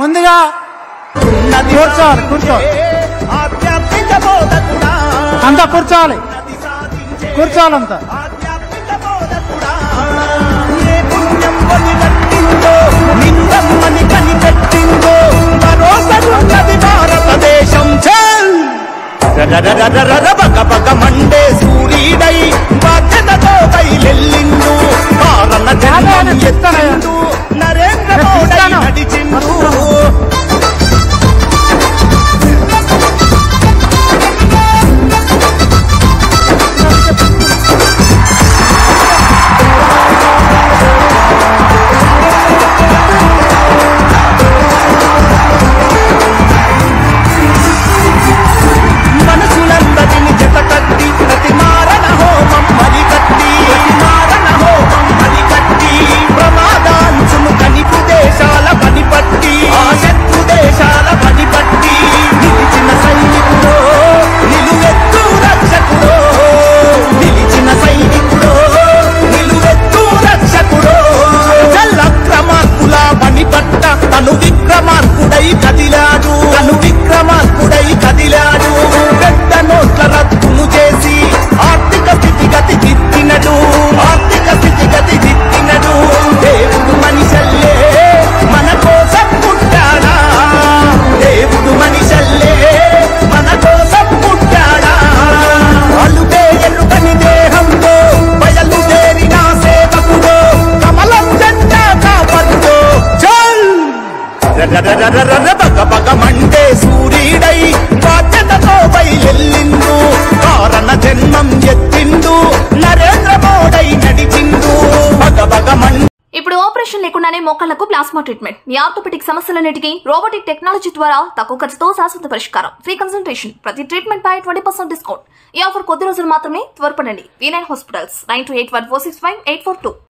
ముందుగా కూర్చోవాలి అంతా కూర్చోవాలి అంతా భారతదేశం మండే సూర్యుడై బాధ్యతతో బయలెల్లిండు కారణ జన్మం ఎత్తిండు నరేంద్ర మోడీ నడిచిండు పెద్ద నోట్ల రద్దును చేసి ఆర్థిక స్థితిగతి దిద్దినడు దేవుడు మనిషల్లే మన కోసం పుట్టాడా అలుపే ఎలుకని దేహంలో బయలుదేరిన సేవకుడు కమలం జెండా కాపరుడు బగ మండే సూర్యుడై బాధ్యతతో బయలెల్లిండు కారణ జన్మం ఎత్తిండు నరేంద్ర మోడీ నడిచిండు ఇప్పుడు ఆపరేషన్ లేకుండానే మోకాళ్లకు ప్లాస్మా ట్రీట్మెంట్. మీ ఆర్థోపెటిక్ సమస్యలన్నిటికీ రోబోటిక్ టెక్నాలజీ ద్వారా తక్కువ ఖర్చుతో శాశ్వత పరిష్కారం. ఫ్రీ కన్సల్టేషన్, ప్రతి ట్రీట్మెంట్ పై 20% డిస్కౌంట్. ఈ ఆఫర్ కొద్ది రోజులు మాత్రమే. త్వరపడండి. V9 hospitals 9281465842.